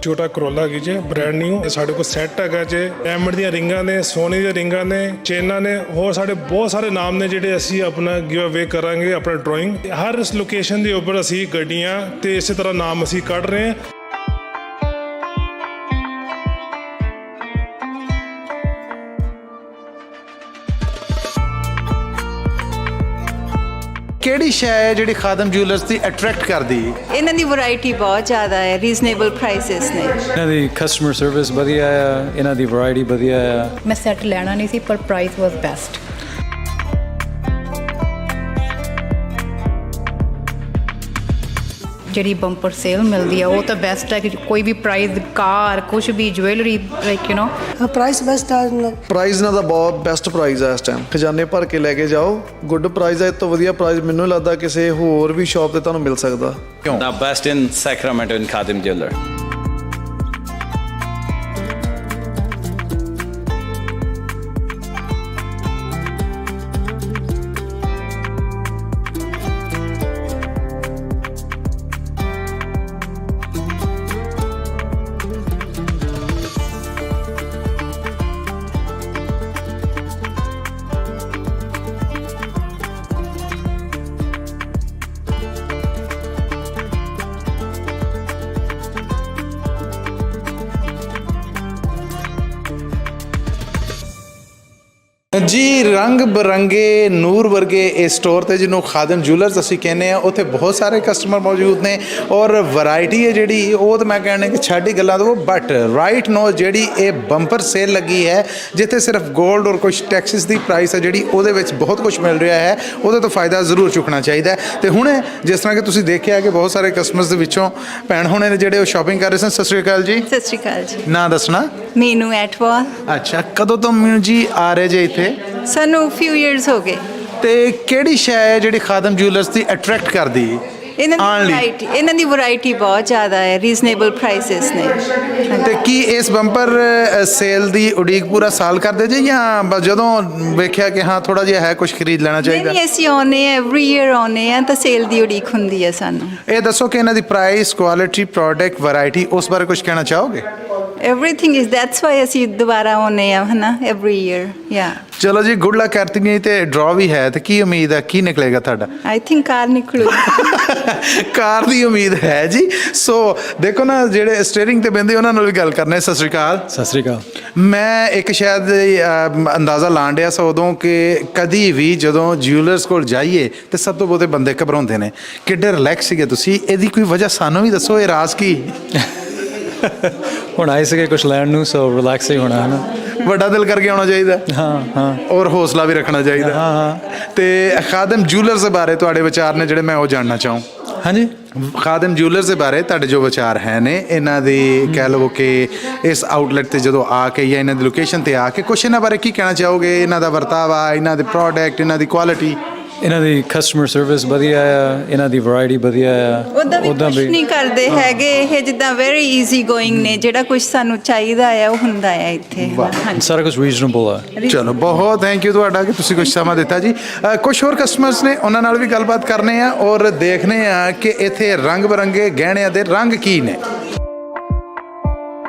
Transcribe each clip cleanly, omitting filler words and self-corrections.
ਛੋਟਾ ਕਰੋਲਾ ਹੈਗੀ ਜੇ ਬ੍ਰਾਂਡ ਨਿਊ ਸਾਡੇ ਕੋਲ ਸੈੱਟ ਹੈਗਾ ਜੇ ਡਾਇਮੰਡ ਦੀਆਂ ਰਿੰਗਾਂ ਨੇ ਸੋਨੇ ਦੀਆਂ ਰਿੰਗਾਂ ਨੇ ਚੇਨਾਂ ਨੇ ਹੋਰ ਸਾਡੇ ਬਹੁਤ ਸਾਰੇ ਨਾਮ ਨੇ ਜਿਹੜੇ ਅਸੀਂ ਆਪਣਾ ਗਿਵ ਅਵੇ ਕਰਾਂਗੇ ਆਪਣਾ ਡਰਾਇੰਗ ਹਰ ਇਸ ਲੋਕੇਸ਼ਨ ਦੇ ਉੱਪਰ ਅਸੀਂ ਗੱਡੀਆਂ ਤੇ ਇਸੇ ਤਰ੍ਹਾਂ ਨਾਮ ਅਸੀਂ ਕੱਢ ਰਹੇ ਹਾਂ। ਕਿਹੜੀ ਸ਼ੈ ਹੈ ਜਿਹੜੀ ਖਾਦਮ ਜੁਐਲਰਸ ਦੀ ਅਟਰੈਕਟ ਕਰਦੀ ਹੈ? ਇਹਨਾਂ ਦੀ ਵੈਰਾਈਟੀ ਬਹੁਤ ਜ਼ਿਆਦਾ ਹੈ, ਰੀਜ਼ਨੇਬਲ ਪ੍ਰਾਈਸਸ ਨੇ। ਇਹਨਾਂ ਦੀ ਕਸਟਮਰ ਸਰਵਿਸ ਵਧੀਆ ਆ, ਇਹਨਾਂ ਦੀ ਵੈਰਾਈਟੀ ਵਧੀਆ ਆ। ਮੈਂ ਸੈੱਟ ਲੈਣਾ ਨਹੀਂ ਸੀ ਪਰ ਪ੍ਰਾਈਸ ਵਾਸ ਬੈਸਟ। ਜਿਹੜੀ ਬੰਪਰ ਸੇਲ ਮਿਲਦੀ ਆ ਉਹ ਤਾਂ ਬੈਸਟ ਹੈ ਕਿ ਕੋਈ ਵੀ ਪ੍ਰਾਈਸ ਕਾਰ ਕੁਝ ਵੀ jewellery like you know price best ਆ। ਪ੍ਰਾਈਸ ਨਾਲ ਦਾ ਬਹੁਤ ਬੈਸਟ ਪ੍ਰਾਈਸ ਹੈ ਇਸ ਟਾਈਮ। ਖਜ਼ਾਨੇ ਭਰ ਕੇ ਲੈ ਕੇ ਜਾਓ, ਗੁੱਡ ਪ੍ਰਾਈਸ ਹੈ। ਇਸ ਤੋਂ ਵਧੀਆ ਪ੍ਰਾਈਸ ਮੈਨੂੰ ਲੱਗਦਾ ਕਿਸੇ ਹੋਰ ਵੀ ਸ਼ਾਪ ਤੇ ਤੁਹਾਨੂੰ ਮਿਲ ਸਕਦਾ। ਕਿਉਂ? The best in Sacramento in Khadim Jeweler. ਜੀ ਰੰਗ ਬਰੰਗੇ ਨੂਰ ਵਰਗੇ ਇਸ ਸਟੋਰ ਤੇ ਜਿਹਨੂੰ ਖਾਦਮ ਜੁਐਲਰਸ ਅਸੀਂ ਕਹਿੰਦੇ ਆ, ਉੱਥੇ ਬਹੁਤ ਸਾਰੇ ਕਸਟਮਰ ਮੌਜੂਦ ਨੇ ਔਰ ਵੈਰਾਈਟੀ ਹੈ ਜਿਹੜੀ ਉਹ ਤਾਂ ਮੈਂ ਕਹਿੰਦਾ ਕਿ ਛੱਡ ਹੀ ਗੱਲਾਂ ਤੋਂ। ਬਟ ਰਾਈਟ ਨੋ ਜਿਹੜੀ ਇਹ ਬੰਪਰ ਸੇਲ ਲੱਗੀ ਹੈ ਜਿੱਥੇ ਸਿਰਫ 골ਡ ਔਰ ਕੁਝ ਟੈਕਸਿਸ ਦੀ ਪ੍ਰਾਈਸ ਹੈ ਜਿਹੜੀ ਉਹਦੇ ਵਿੱਚ ਬਹੁਤ ਕੁਝ ਮਿਲ ਰਿਹਾ ਹੈ, ਉਹਦੇ ਤੋਂ ਫਾਇਦਾ ਜ਼ਰੂਰ ਚੁੱਕਣਾ ਚਾਹੀਦਾ ਹੈ। ਤੇ ਹੁਣ ਜਿਸ ਤਰ੍ਹਾਂ ਕਿ ਤੁਸੀਂ ਦੇਖਿਆ ਕਿ ਬਹੁਤ ਸਾਰੇ ਕਸਟਮਰਸ ਦੇ ਵਿੱਚੋਂ ਭੈਣ ਹੋਣੇ ਨੇ ਜਿਹੜੇ ਉਹ ਸ਼ਾਪਿੰਗ ਕਰ ਰਹੇ ਸਨ। ਸਤਿ ਸ਼੍ਰੀ ਅਕਾਲ ਜੀ। ਸਤਿ ਸ਼੍ਰੀ ਅਕਾਲ ਜੀ। ਨਾਂ ਦੱਸਣਾ? ਮੀਨੂ ਐਟਵਾਲ। ਅੱਛਾ, ਕਦੋਂ ਤੋਂ ਮੀਨੂ ਜੀ ਆ ਰਹੇ ਜੇ ਇੱਥੇ? ਸਾਨੂੰ ਫਿਊ ਇਅਰਸ ਹੋ ਗਏ। ਤੇ ਕਿਹੜੀ ਸ਼ੈ ਹੈ ਜਿਹੜੀ ਖਾਦਮ ਜੁਐਲਰਸ ਦੀ ਅਟਰੈਕਟ ਕਰਦੀ ਹੈ? ਇਹਨਾਂ ਦੀ ਵੈਰਾਈਟੀ ਬਹੁਤ ਜ਼ਿਆਦਾ ਹੈ, ਰੀਜ਼ਨੇਬਲ ਪ੍ਰਾਈਸਸ ਨੇ। ਤੇ ਕੀ ਇਸ ਬੰਪਰ ਸੇਲ ਦੀ ਉਡੀਕ ਪੂਰਾ ਸਾਲ ਕਰਦੇ ਜੇ ਜਾਂ ਬਸ ਜਦੋਂ ਵੇਖਿਆ ਕਿ ਹਾਂ ਥੋੜਾ ਜਿਹਾ ਹੈ ਕੁਝ ਖਰੀਦ ਲੈਣਾ ਚਾਹੀਦਾ? ਨਹੀਂ, ਅਸੀਂ ਆਉਂਦੇ ਆ ਐਵਰੀ ਈਅਰ ਆਉਂਦੇ ਆ ਤਾਂ ਸੇਲ ਦੀ ਉਡੀਕ ਹੁੰਦੀ ਹੈ ਸਾਨੂੰ। ਇਹ ਦੱਸੋ ਕਿ ਇਹਨਾਂ ਦੀ ਪ੍ਰਾਈਸ, ਕੁਆਲਿਟੀ, ਪ੍ਰੋਡਕਟ, ਵੈਰਾਈਟੀ ਉਸ ਬਾਰੇ ਕੁਝ ਕਹਿਣਾ ਚਾਹੋਗੇ? ਐਵਰੀਥਿੰਗ ਇਜ਼ ਦੈਟਸ ਵਾਈ ਅਸੀਂ ਦੁਬਾਰਾ ਆਉਂਦੇ ਆ ਹਨਾ ਐਵਰੀ ਈਅਰ। ਯਾ ਚਲੋ ਜੀ, ਗੁੱਡ ਲੱਕ ਕਰਤੀ ਨਹੀਂ ਤੇ ਡਰਾ ਵੀ ਹੈ ਤੇ ਕੀ ਉਮੀਦ ਹੈ ਕੀ ਨਿਕਲੇਗਾ ਤੁਹਾਡਾ? ਆਈ ਥਿੰਕ ਕਾਰ ਨਿਕਲੂ। ਕਾਰ ਦੀ ਉਮੀਦ ਹੈ ਜੀ। ਸੋ ਦੇਖੋ ਨਾ, ਜਿਹੜੇ ਸਟੀਅਰਿੰਗ ਤੇ ਬਹਿੰਦੇ ਉਹਨਾਂ ਨਾਲ ਵੀ ਗੱਲ ਕਰਨੇ। ਸਤਿ ਸ਼੍ਰੀ ਅਕਾਲ। ਸਤਿ ਸ੍ਰੀ ਅਕਾਲ। ਮੈਂ ਇੱਕ ਸ਼ਾਇਦ ਅੰਦਾਜ਼ਾ ਲਾਣ ਡਿਆ ਸੋ ਉਦੋਂ ਕਿ ਕਦੀ ਵੀ ਜਦੋਂ ਜਿਊਲਰਸ ਕੋਲ ਜਾਈਏ ਤੇ ਸਭ ਤੋਂ ਬਹੁਤੇ ਬੰਦੇ ਘਬਰਾਉਂਦੇ ਨੇ। ਕਿੱਡੇ ਰਿਲੈਕਸ ਸੀਗੇ ਤੁਸੀਂ, ਇਹਦੀ ਕੋਈ ਵਜ੍ਹਾ ਸਾਨੂੰ ਵੀ ਦੱਸੋ, ਇਹ ਰਾਜ਼ ਕੀ? ਹੁਣ ਆਏ ਸੀਗੇ ਕੁਝ ਲੈਣ ਨੂੰ, ਸੋ ਰਿਲੈਕਸ ਹੀ ਹੋਣਾ ਹੈ ਨਾ। ਵੱਡਾ ਦਿਲ ਕਰਕੇ ਆਉਣਾ ਚਾਹੀਦਾ। ਹਾਂ ਔਰ ਹੌਸਲਾ ਵੀ ਰੱਖਣਾ ਚਾਹੀਦਾ। ਹਾਂ। ਤੇ ਖਾਦਮ ਜੁਐਲਰਸ ਦੇ ਬਾਰੇ ਤੁਹਾਡੇ ਵਿਚਾਰ ਨੇ ਜਿਹੜੇ ਮੈਂ ਉਹ ਜਾਣਨਾ ਚਾਹੂੰ। ਹਾਂਜੀ, ਖਾਦਮ ਜੁਐਲਰਸ ਦੇ ਬਾਰੇ ਤੁਹਾਡੇ ਜੋ ਵਿਚਾਰ ਹੈ ਨੇ ਇਹਨਾਂ ਦੀ, ਕਹਿ ਲਵੋ ਕਿ ਇਸ ਆਊਟਲੈਟ ਤੇ ਜਦੋਂ ਆ ਕੇ ਜਾਂ ਇਹਨਾਂ ਦੀ ਲੋਕੇਸ਼ਨ ਤੇ ਆ ਕੇ ਕੁਛ ਇਹਨਾਂ ਬਾਰੇ ਕੀ ਕਹਿਣਾ ਚਾਹੋਗੇ? ਇਹਨਾਂ ਦਾ ਵਰਤਾਵਾ, ਇਹਨਾਂ ਦੇ ਪ੍ਰੋਡਕਟ, ਇਹਨਾਂ ਦੀ ਕੁਆਲਿਟੀ? ਇਹਨਾਂ ਦੀ ਕਸਟਮਰ ਸਰਵਿਸ ਵਧੀਆ ਆ, ਇਹਨਾਂ ਦੀ ਵੈਰਾਈਟੀ ਵਧੀਆ ਆ। ਉਹਦਾ ਵੀ ਕੁਛ ਨਹੀਂ ਕਰਦੇ ਹੈਗੇ, ਇਹ ਜਿੱਦਾਂ ਵੈਰੀ ਈਜ਼ੀ ਗੋਇੰਗ ਨੇ। ਜਿਹੜਾ ਕੁਝ ਸਾਨੂੰ ਚਾਹੀਦਾ ਆ ਉਹ ਹੁੰਦਾ ਆ ਇੱਥੇ। ਸਾਰਾ ਕੁਝ ਰੀਜ਼ਨੇਬਲ ਆ। ਚਲੋ, ਬਹੁਤ ਥੈਂਕ ਯੂ ਤੁਹਾਡਾ ਕਿ ਤੁਸੀਂ ਕੁਝ ਸਮਾਂ ਦਿੱਤਾ ਜੀ। ਕੁਝ ਹੋਰ ਕਸਟਮਰਸ ਨੇ, ਉਹਨਾਂ ਨਾਲ ਵੀ ਗੱਲਬਾਤ ਕਰਨੇ ਆ ਔਰ ਦੇਖਨੇ ਆ ਕਿ ਇੱਥੇ ਰੰਗ ਬਰੰਗੇ ਗਹਿਣਿਆਂ ਦੇ ਰੰਗ ਕੀ ਨੇ,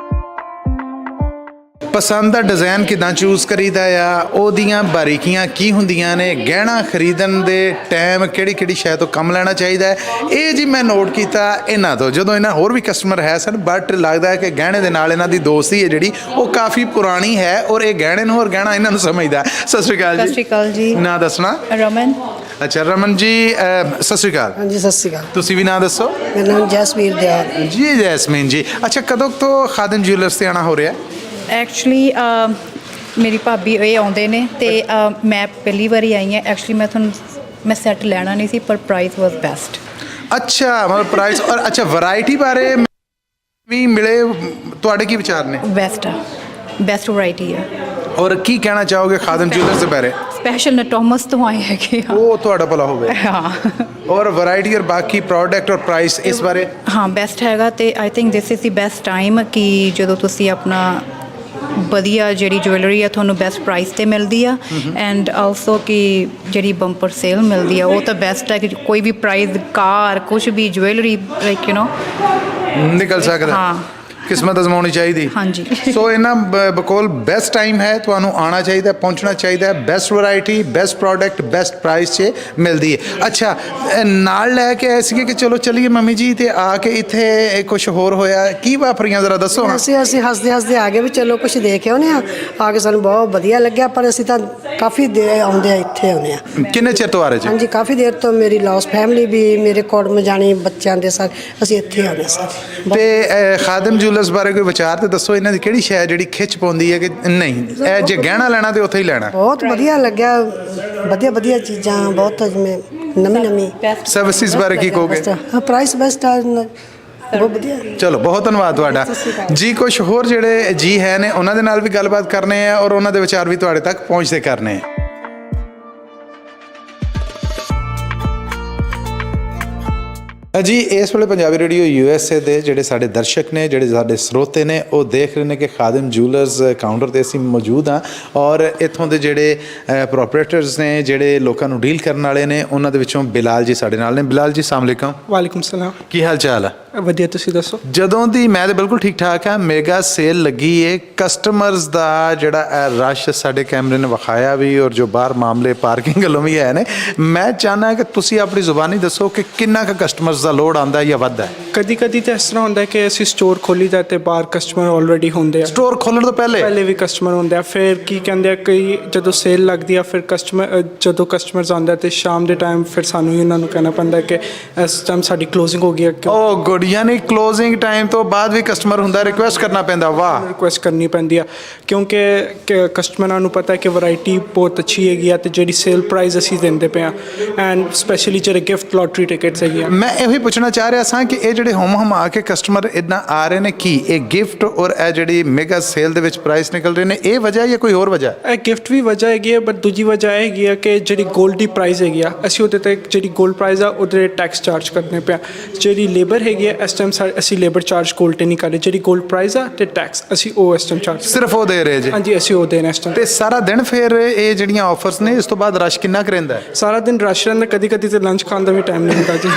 ਪਸੰਦ ਦਾ ਡਿਜ਼ਾਈਨ ਕਿੱਦਾਂ ਚੂਜ਼ ਕਰੀਦਾ ਆ, ਉਹਦੀਆਂ ਬਾਰੀਕੀਆਂ ਕੀ ਹੁੰਦੀਆਂ ਨੇ, ਗਹਿਣਾ ਖਰੀਦਣ ਦੇ ਟਾਈਮ ਕਿਹੜੀ ਕਿਹੜੀ ਸ਼ੈ ਤੋਂ ਕੰਮ ਲੈਣਾ ਚਾਹੀਦਾ ਹੈ। ਇਹ ਜੀ ਮੈਂ ਨੋਟ ਕੀਤਾ ਇਹਨਾਂ ਤੋਂ, ਜਦੋਂ ਇਹਨਾਂ ਹੋਰ ਵੀ ਕਸਟਮਰ ਹੈ ਸਨ। ਬਟ ਲੱਗਦਾ ਹੈ ਕਿ ਗਹਿਣੇ ਦੇ ਨਾਲ ਇਹਨਾਂ ਦੀ ਦੋਸਤੀ ਹੈ ਜਿਹੜੀ ਉਹ ਕਾਫੀ ਪੁਰਾਣੀ ਹੈ ਔਰ ਇਹ ਗਹਿਣੇ ਨੂੰ ਔਰ ਗਹਿਣਾ ਇਹਨਾਂ ਨੂੰ ਸਮਝਦਾ। ਸਤਿ ਸ਼੍ਰੀ ਅਕਾਲ ਜੀ। ਸਤਿ ਸ਼੍ਰੀ ਅਕਾਲ ਜੀ। ਨਾਂ ਦੱਸਣਾ? ਰਮਨ। ਅੱਛਾ ਰਮਨ ਜੀ, ਸਤਿ ਸ਼੍ਰੀ ਅਕਾਲ। ਹਾਂਜੀ, ਸਤਿ ਸ਼੍ਰੀ ਅਕਾਲ। ਤੁਸੀਂ ਵੀ ਨਾਂ ਦੱਸੋ? ਮੇਰਾ ਨਾਮ ਜੈਸਮੀਨ ਦਿਆਲ। ਜੀ ਜੈਸਮੀਨ ਜੀ। ਅੱਛਾ, ਕਦੋਂ ਤੋਂ ਖਾਦਮ ਜੁਐਲਰਸ ਤੇ ਆਣਾ ਹੋ ਰਿਹਾ? ਐਕਚੁਅਲੀ ਮੇਰੀ ਭਾਬੀ ਇਹ ਆਉਂਦੇ ਨੇ ਤੇ ਮੈਂ ਪਹਿਲੀ ਵਾਰੀ ਆਈ ਹਾਂ। ਐਕਚੁਅਲੀ ਮੈਂ ਸੈੱਟ ਲੈਣਾ ਨਹੀਂ ਸੀ ਪਰ ਪ੍ਰਾਈਸ ਵਾਸ ਬੈਸਟ। ਅੱਛਾ, ਮਤਲਬ ਪ੍ਰਾਈਸ ਔਰ ਅੱਛਾ ਵੈਰਾਈਟੀ ਬਾਰੇ ਵੀ ਮਿਲੇ, ਤੁਹਾਡੇ ਕੀ ਵਿਚਾਰ ਨੇ? ਬੈਸਟ ਵੈਰਾਈਟੀ ਆ। ਔਰ ਕੀ ਕਹਿਣਾ ਚਾਹੋਗੇ ਖਾਦਮ ਜੁਐਲਰਸ ਦੇ ਬਾਰੇ? ਸਪੈਸ਼ਲ ਨਟੋਮਸ ਤੋਂ ਆਏ ਹੈਗੇ ਆ। ਉਹ ਤੁਹਾਡਾ ਭਲਾ ਹੋਵੇ। ਹਾਂ। ਔਰ ਵੈਰਾਈਟੀ ਔਰ ਬਾਕੀ ਪ੍ਰੋਡਕਟ ਔਰ ਪ੍ਰਾਈਸ ਇਸ ਬਾਰੇ? ਹਾਂ, ਬੈਸਟ ਹੈਗਾ ਤੇ I think this is the best time ਕਿ ਜਦੋਂ ਤੁਸੀਂ ਆਪਣਾ ਵਧੀਆ ਜਿਹੜੀ ਜੁਐਲਰੀ ਆ ਤੁਹਾਨੂੰ ਬੈਸਟ ਪ੍ਰਾਈਸ ਤੇ ਮਿਲਦੀ ਆ। ਐਂਡ ਆਲਸੋ ਕਿ ਜਿਹੜੀ ਬੰਪਰ ਸੇਲ ਮਿਲਦੀ ਆ ਉਹ ਤਾਂ ਬੈਸਟ ਹੈ ਕਿ ਕੋਈ ਵੀ ਪ੍ਰਾਈਸ ਕਾਰ ਕੁਝ ਵੀ ਜੁਐਲਰੀ ਲਾਈਕ ਯੂ نو ਨਿਕਲ ਸਕਦਾ। ਹਾਂ। ਕਿਸਮਤ ਅਜ਼ਮਾਉਣੀ ਚਾਹੀਦੀ। ਹਾਂਜੀ। ਸੋ ਇਹਨਾਂ ਬਕੋਲ ਬੈਸਟ ਟਾਈਮ ਹੈ, ਤੁਹਾਨੂੰ ਆਉਣਾ ਚਾਹੀਦਾ, ਪਹੁੰਚਣਾ ਚਾਹੀਦਾ ਹੈ। Best variety, best product, best price 'ਚ ਮਿਲਦੀ ਹੈ। ਅੱਛਾ, ਨਾਲ ਲੈ ਕੇ ਆਏ ਸੀਗੇ ਕਿ ਚਲੋ ਚਲੀਏ ਮੰਮੀ ਜੀ, ਤੇ ਆ ਕੇ ਇੱਥੇ ਕੁਝ ਹੋਰ ਹੋਇਆ, ਕੀ ਵਾਪਰੀਆਂ ਜ਼ਰਾ ਦੱਸੋ। ਅਸੀਂ ਹੱਸਦੇ ਹੱਸਦੇ ਆ ਗਏ ਵੀ ਚਲੋ ਕੁਝ ਦੇਖ ਆਉਂਦੇ ਆ ਕੇ ਸਾਨੂੰ ਬਹੁਤ ਵਧੀਆ ਲੱਗਿਆ, ਪਰ ਅਸੀਂ ਤਾਂ ਕਾਫੀ ਦੇਰ ਆਉਂਦੇ ਆ, ਇੱਥੇ ਆਉਂਦੇ ਆ। ਕਿੰਨੇ ਚਿਰ ਤੋਂ ਆ ਰਹੇ ਜੀ? ਹਾਂਜੀ, ਕਾਫੀ ਦੇਰ ਤੋਂ ਮੇਰੀ ਲੌਸ ਫੈਮਿਲੀ ਵੀ, ਮੇਰੇ ਕੋਲ ਜਾਣੀ ਬੱਚਿਆਂ ਦੇ ਸਾਰੇ ਅਸੀਂ ਇੱਥੇ ਆਉਂਦੇ ਸਰ। ਤੇ ਖਾਦਮ ਜੂਲਰਸ ਬਾਰੇ ਕੋਈ ਵਿਚਾਰ ਤੇ ਦੱਸੋ, ਇਹਨਾਂ ਦੀ ਕਿਹੜੀ ਸ਼ੈ ਜਿਹੜੀ ਖਿੱਚ ਪਾਉਂਦੀ ਹੈ ਕਿ ਨਹੀਂ ਇਹ ਜੇ ਗਹਿਣਾ ਲੈਣਾ ਤੇ ਉੱਥੇ ਹੀ ਲੈਣਾ? ਬਹੁਤ ਵਧੀਆ ਲੱਗਿਆ, ਵਧੀਆ ਚੀਜ਼ਾਂ ਬਹੁਤ, ਜਿਵੇਂ ਨਵੀਂ ਸਰਵਿਸਿਜ਼ ਬਾਰੇ ਕੀ ਕਹੋਗੇ? ਪ੍ਰਾਈਸ ਬੈਸਟ ਆ, ਬਹੁਤ ਵਧੀਆ। ਚਲੋ, ਬਹੁਤ ਧੰਨਵਾਦ ਤੁਹਾਡਾ ਜੀ। ਕੁਝ ਹੋਰ ਜਿਹੜੇ ਜੀ ਹੈ ਨੇ ਉਹਨਾਂ ਦੇ ਨਾਲ ਵੀ ਗੱਲਬਾਤ ਕਰਨੇ ਆ ਔਰ ਉਹਨਾਂ ਦੇ ਵਿਚਾਰ ਵੀ ਤੁਹਾਡੇ ਤੱਕ ਪਹੁੰਚਦੇ ਕਰਨੇ ਆ। ਜੀ ਇਸ ਵੇਲੇ ਪੰਜਾਬੀ ਰੇਡੀਓ USA ਦੇ ਜਿਹੜੇ ਸਾਡੇ ਦਰਸ਼ਕ ਨੇ, ਜਿਹੜੇ ਸਾਡੇ ਸਰੋਤੇ ਨੇ, ਉਹ ਦੇਖ ਰਹੇ ਨੇ ਕਿ ਖਾਦਮ ਜੂਲਰਸ ਕਾਊਂਟਰ ਤੇ ਅਸੀਂ ਮੌਜੂਦ ਹਾਂ ਔਰ ਇੱਥੋਂ ਦੇ ਜਿਹੜੇ ਪ੍ਰੋਪਰੇਟਰਸ ਨੇ, ਜਿਹੜੇ ਲੋਕਾਂ ਨੂੰ ਡੀਲ ਕਰਨ ਵਾਲੇ ਨੇ, ਉਹਨਾਂ ਦੇ ਵਿੱਚੋਂ ਬਿਲਾਲ ਜੀ ਸਾਡੇ ਨਾਲ ਨੇ। ਬਿਲਾਲ ਜੀ, ਅਸਲਾਮ ਵਾਲੇਕੁਮ। ਵਾਲੇਕੁਮ ਸਲਾਮ। ਕੀ ਹਾਲ ਚਾਲ ਹੈ? ਵਧੀਆ, ਤੁਸੀਂ ਦੱਸੋ। ਜਦੋਂ ਦੀ ਮੈਂ ਤਾਂ ਬਿਲਕੁਲ ਠੀਕ ਠਾਕ ਹਾਂ। ਮੈਗਾ ਸੇਲ ਲੱਗੀ ਏ, ਕਸਟਮਰਸ ਦਾ ਜਿਹੜਾ ਰਸ਼ ਸਾਡੇ ਕੈਮਰੇ ਨੇ ਵਿਖਾਇਆ ਵੀ, ਔਰ ਜੋ ਬਾਹਰ ਮਾਮਲੇ ਪਾਰਕਿੰਗ ਵੱਲੋਂ ਵੀ ਹੈ ਨੇ। ਮੈਂ ਚਾਹੁੰਦਾ ਕਿ ਤੁਸੀਂ ਆਪਣੀ ਜ਼ੁਬਾਨੀ ਦੱਸੋ ਕਿ ਕਿੰਨਾ ਕੁ ਕਸਟਮਰਸ ਦਾ ਲੋਡ ਆਉਂਦਾ ਜਾਂ ਵੱਧਦਾ? ਕਦੀ ਤਾਂ ਇਸ ਤਰ੍ਹਾਂ ਹੁੰਦਾ ਕਿ ਅਸੀਂ ਸਟੋਰ ਖੋਲੀ ਦਾ ਤੇ ਬਾਹਰ ਕਸਟਮਰ ਆਲਰੇਡੀ ਹੁੰਦੇ ਆ। ਸਟੋਰ ਖੋਲਣ ਤੋਂ ਪਹਿਲੇ ਵੀ ਕਸਟਮਰ ਹੁੰਦੇ ਆ। ਫਿਰ ਕੀ ਕਹਿੰਦੇ ਆ, ਕਈ ਜਦੋਂ ਸੇਲ ਲੱਗਦੀ ਆ, ਫਿਰ ਜਦੋਂ ਕਸਟਮਰਸ ਆਉਂਦਾ ਤੇ ਸ਼ਾਮ ਦੇ ਟਾਈਮ ਫਿਰ ਸਾਨੂੰ ਹੀ ਉਹਨਾਂ ਨੂੰ ਕਹਿਣਾ ਪੈਂਦਾ ਕਿ ਇਸ ਟਾਈਮ ਸਾਡੀ ਕਲੋਜ਼ਿੰਗ ਹੋ ਗਈ ਹੈ। ਓ ਗੁੱਡ, ਯਾਨੀ ਕਲੋਜ਼ਿੰਗ ਟਾਈਮ ਤੋਂ ਬਾਅਦ ਵੀ ਕਸਟਮਰ ਹੁੰਦਾ, ਰਿਕੁਐਸਟ ਕਰਨਾ ਪੈਂਦਾ। ਵਾਹ, ਰਿਕੁਐਸਟ ਕਰਨੀ ਪੈਂਦੀ ਆ, ਕਿਉਂਕਿ ਕਸਟਮਰਾਂ ਨੂੰ ਪਤਾ ਕਿ ਵੈਰਾਈਟੀ ਬਹੁਤ ਅੱਛੀ ਹੈਗੀ ਆ ਤੇ ਜਿਹੜੀ ਸੇਲ ਪ੍ਰਾਈਸ ਅਸੀਂ ਦਿੰਦੇ ਪਏ ਆ, ਐਂਡ ਸਪੈਸ਼ਲੀ ਜਿਹੜੇ ਗਿਫਟ ਲੋਟਰੀ ਟਿਕਟਸ ਹੈਗੀਆਂ। ਮੈਂ ਇਹੋ ਹੀ ਪੁੱਛਣਾ ਚਾਹ ਰਿਹਾ ਸਾਂ ਕਿ ਇਹ ਜਿਹੜੇ ਹਮਾ ਕੇ ਕਸਟਮਰ ਇੱਦਾਂ ਆ ਰਹੇ ਨੇ, ਕੀ ਇਹ ਗਿਫਟ ਔਰ ਇਹ ਜਿਹੜੀ ਮੈਗਾ ਸੇਲ ਦੇ ਵਿੱਚ ਪ੍ਰਾਈਸ ਨਿਕਲ ਰਹੇ ਨੇ, ਇਹ ਵਜ੍ਹਾ ਜਾਂ ਕੋਈ ਹੋਰ ਵਜ੍ਹਾ? ਇਹ ਗਿਫਟ ਵੀ ਵਜ੍ਹਾ ਹੈਗੀ ਹੈ, ਬਟ ਦੂਜੀ ਵਜ੍ਹਾ ਇਹ ਹੈਗੀ ਆ ਕਿ ਜਿਹੜੀ ਗੋਲਡ ਦੀ ਪ੍ਰਾਈਸ ਹੈਗੀ ਆ, ਅਸੀਂ ਉਹਦੇ 'ਤੇ ਜਿਹੜੀ ਗੋਲਡ ਪ੍ਰਾਈਸ ਆ ਉਹਦੇ ਟੈਕਸ ਚਾਰਜ ਕਰਨੇ ਪਿਆ। ਜਿਹੜੀ ਲੇਬਰ ਹੈਗੀ ਆ, ਇਸ ਟਾਈਮ ਅਸੀਂ ਲੇਬਰ ਚਾਰਜ ਗੋਲਡ 'ਤੇ ਨਹੀਂ ਕਰ ਰਹੇ। ਜਿਹੜੀ ਗੋਲਡ ਪ੍ਰਾਈਸ ਆ ਤੇ ਟੈਕਸ ਅਸੀਂ ਉਹ ਇਸ ਟਾਈਮ ਚਾਰਜ ਸਿਰਫ ਉਹ ਦੇ ਰਹੇ ਜੀ? ਹਾਂਜੀ, ਅਸੀਂ ਉਹ ਦੇਣਾ ਇਸ ਟਾਈਮ। ਤੇ ਸਾਰਾ ਦਿਨ ਫਿਰ ਇਹ ਜਿਹੜੀਆਂ ਆਫਰਸ ਨੇ, ਇਸ ਤੋਂ ਬਾਅਦ ਰਸ਼ ਕਿੰਨਾ ਕੁ ਰਹਿੰਦਾ? ਸਾਰਾ ਦਿਨ ਰਸ਼ ਰਹਿੰਦਾ, ਕਦੀ ਤੇ ਲੰਚ ਖਾਣ ਦਾ ਵੀ ਟਾਈਮ ਨਹੀਂ ਹੁੰਦਾ ਜੀ।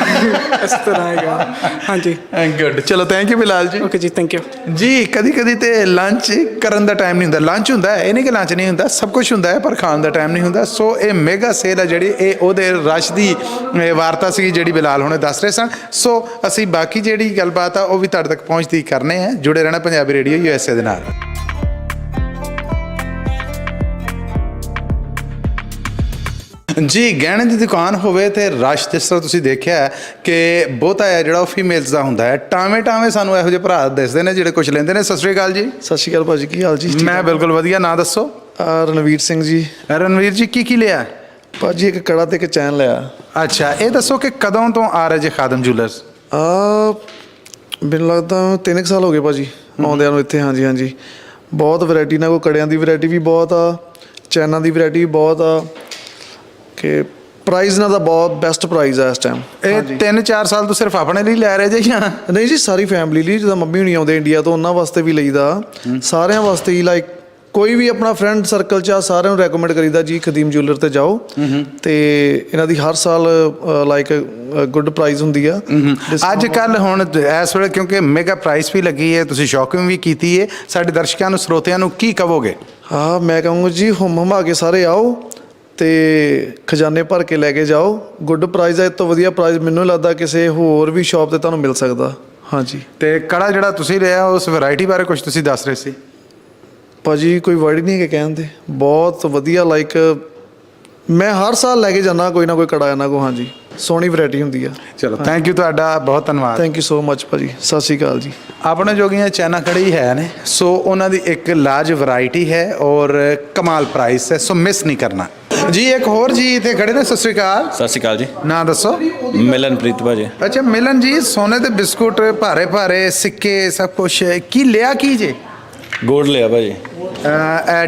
ਇਸ ਤਰ੍ਹਾਂ ਹੈਗਾ। ਹਾਂਜੀ, ਗੁੱਡ। ਚਲੋ, ਥੈਂਕ ਯੂ ਬਿਲਾਲ ਜੀ। ਓਕੇ ਜੀ, ਥੈਂਕ ਯੂ ਜੀ। ਕਦੀ ਤੇ ਲੰਚ ਕਰਨ ਦਾ ਟਾਈਮ ਨਹੀਂ ਹੁੰਦਾ। ਲੰਚ ਹੁੰਦਾ ਹੈ, ਇਹ ਨਹੀਂ ਕਿ ਲੰਚ ਨਹੀਂ ਹੁੰਦਾ, ਸਭ ਕੁਝ ਹੁੰਦਾ ਹੈ, ਪਰ ਖਾਣ ਦਾ ਟਾਈਮ ਨਹੀਂ ਹੁੰਦਾ। ਸੋ ਇਹ ਮੈਗਾ ਸੇਲ ਹੈ ਜਿਹੜੀ, ਇਹ ਉਹਦੇ ਰਸ਼ ਦੀ ਵਾਰਤਾ ਸੀ ਜਿਹੜੀ ਬਿਲਾਲ ਹੁਣੇ ਦੱਸ ਰਹੇ ਸਨ। ਸੋ ਅਸੀਂ ਬਾਕੀ ਜਿਹੜੀ ਗੱਲਬਾਤ ਆ ਉਹ ਵੀ ਤੁਹਾਡੇ ਤੱਕ ਪਹੁੰਚਦੀ ਕਰਨੇ ਆ। ਜੁੜੇ ਰਹਿਣਾ ਪੰਜਾਬੀ ਰੇਡੀਓ USA ਦੇ ਨਾਲ। ਜੀ, ਗਹਿਣੇ ਦੀ ਦੁਕਾਨ ਹੋਵੇ ਤੇ ਰਸ਼ ਜਿਸ ਤਰ੍ਹਾਂ ਤੁਸੀਂ ਦੇਖਿਆ ਕਿ ਬਹੁਤਾ ਹੈ ਜਿਹੜਾ ਉਹ ਫੀਮੇਲਸ ਦਾ ਹੁੰਦਾ ਹੈ। ਟਾਵੇਂ ਸਾਨੂੰ ਇਹੋ ਜਿਹੇ ਭਰਾ ਦਿਸਦੇ ਨੇ ਜਿਹੜੇ ਕੁਝ ਲੈਂਦੇ ਨੇ। ਸਤਿ ਸ਼੍ਰੀ ਅਕਾਲ ਜੀ। ਸਤਿ ਸ਼੍ਰੀ ਅਕਾਲ ਭਾਜੀ, ਕੀ ਹਾਲ ਜੀ? ਮੈਂ ਬਿਲਕੁਲ ਵਧੀਆ। ਨਾਂ ਦੱਸੋ। ਰਣਵੀਰ ਸਿੰਘ ਜੀ। ਰਣਵੀਰ ਜੀ, ਕੀ ਲਿਆ? ਭਾਜੀ ਇੱਕ ਕੜਾ ਤੇ ਇੱਕ ਚੈਨ ਲਿਆ। ਅੱਛਾ, ਇਹ ਦੱਸੋ ਕਿ ਕਦੋਂ ਤੋਂ ਆ ਰਹੇ ਜੇ ਖਾਦਮ ਜੂਲਰਸ? ਮੈਨੂੰ ਲੱਗਦਾ 3 ਸਾਲ ਹੋ ਗਏ ਭਾਜੀ ਆਉਂਦਿਆਂ ਨੂੰ ਇੱਥੇ। ਹਾਂਜੀ, ਬਹੁਤ ਵੈਰਾਈਟੀ ਨਾਲ, ਕੋਈ ਕੜਿਆਂ ਦੀ ਵੈਰਾਈਟੀ ਵੀ ਬਹੁਤ ਆ, ਚੈਨਾਂ ਦੀ ਵੈਰਾਈਟੀ ਵੀ ਬਹੁਤ ਆ, ਕਿ ਪ੍ਰਾਈਸ ਨਾਲ ਤਾਂ ਬਹੁਤ ਬੈਸਟ ਪ੍ਰਾਈਸ ਆ ਇਸ ਟਾਈਮ। ਇਹ 3-4 ਸਾਲ ਤੋਂ ਸਿਰਫ ਆਪਣੇ ਲਈ ਲੈ ਰਹੇ ਜੇ ਜਾਂ? ਨਹੀਂ ਜੀ, ਸਾਰੀ ਫੈਮਿਲੀ ਲਈ। ਜਿੱਦਾਂ ਮੰਮੀ ਹੁਣੀ ਆਉਂਦੇ ਇੰਡੀਆ ਤੋਂ, ਉਹਨਾਂ ਵਾਸਤੇ ਵੀ ਲਈਦਾ, ਸਾਰਿਆਂ ਵਾਸਤੇ ਹੀ। ਲਾਈਕ ਕੋਈ ਵੀ ਆਪਣਾ ਫਰੈਂਡ ਸਰਕਲ 'ਚ ਆ, ਸਾਰਿਆਂ ਨੂੰ ਰეკਮੈਂਡ ਕਰੀਦਾ ਜੀ ਖਦੀਮ ਜੂਲਰ ਤੇ ਜਾਓ। ਤੇ ਇਹਨਾਂ ਦੀ ਹਰ ਸਾਲ ਲਾਈਕ ਗੁੱਡ ਪ੍ਰਾਈਸ ਹੁੰਦੀ ਆ। ਅੱਜ ਕੱਲ ਹੁਣ ਇਸ ਵੇਲੇ ਕਿਉਂਕਿ ਮੈਗਾ ਪ੍ਰਾਈਸ ਵੀ ਲੱਗੀ ਹੈ, ਤੁਸੀਂ ਸ਼ੌਪਿੰਗ ਵੀ ਕੀਤੀ ਹੈ, ਸਾਡੇ ਦਰਸ਼ਕਾਂ ਨੂੰ, ਸਰੋਤਿਆਂ ਨੂੰ ਕੀ ਕਹੋਗੇ? ਹਾਂ, ਮੈਂ ਕਹੂੰਗਾ ਜੀ ਹਮਾ ਕੇ ਸਾਰੇ ਆਓ ਤੇ ਖਜ਼ਾਨੇ ਭਰ ਕੇ ਲੈ ਕੇ ਜਾਓ। ਗੁੱਡ ਪ੍ਰਾਈਸ ਹੈ, ਇਹ ਤੋਂ ਵਧੀਆ ਪ੍ਰਾਈਸ ਮੈਨੂੰ ਲੱਗਦਾ ਕਿਸੇ ਹੋਰ ਵੀ ਸ਼ਾਪ ਤੇ ਤੁਹਾਨੂੰ ਮਿਲ ਸਕਦਾ। ਹਾਂਜੀ। ਤੇ ਕੜਾ ਜਿਹੜਾ ਤੁਸੀਂ ਲਿਆ, ਉਸ ਵੈਰਾਈਟੀ ਬਾਰੇ ਕੁਝ ਤੁਸੀਂ ਦੱਸ ਰਹੇ ਸੀ ਭਾਜੀ। ਕੋਈ ਵਰਡ ਨਹੀਂ ਹੈ ਕਹਿਣ ਦੇ, ਬਹੁਤ ਵਧੀਆ। ਲਾਈਕ ਮੈਂ ਹਰ ਸਾਲ ਲੈ ਕੇ ਜਾਂਦਾ ਕੋਈ ਨਾ ਕੋਈ ਕੜਾ ਇਹਨਾਂ ਕੋ। ਹਾਂਜੀ, ਸੋਹਣੀ ਵੈਰਾਈਟੀ ਹੁੰਦੀ ਆ। ਚਲੋ, ਥੈਂਕ ਯੂ ਤੁਹਾਡਾ, ਬਹੁਤ ਧੰਨਵਾਦ। ਥੈਂਕ ਯੂ ਸੋ ਮਚ ਭਾਜੀ। ਸਤਿ ਸ਼੍ਰੀ ਅਕਾਲ ਜੀ। ਆਪਣੇ ਜੋਗੀਆਂ ਚੈਨਾ ਕੜੀ ਹੈ ਨੇ, ਸੋ ਉਹਨਾਂ ਦੀ ਇੱਕ ਲਾਰਜ ਵੈਰਾਈਟੀ ਹੈ ਔਰ ਕਮਾਲ ਪ੍ਰਾਈਸ ਹੈ, ਸੋ ਮਿਸ ਨਹੀਂ ਕਰਨਾ ਜੀ। ਇੱਕ ਹੋਰ ਜੀ ਇੱਥੇ ਖੜੇ ਨੇ। ਸਤਿ ਸ਼੍ਰੀ ਅਕਾਲ। ਸਤਿ ਸ਼੍ਰੀ ਅਕਾਲ ਜੀ। ਨਾਂ ਦੱਸੋ। ਮਿਲਨਪ੍ਰੀਤ ਭਾਜੀ। ਅੱਛਾ, ਮਿਲਨ ਜੀ, ਸੋਨੇ ਦੇ ਬਿਸਕੁਟ, ਭਾਰੇ ਸਿੱਕੇ, ਸਭ ਕੁਛ ਕੀ ਲਿਆ? ਕੀ ਜੇ? ਗੋਲਡ ਲਿਆ ਭਾਜੀ।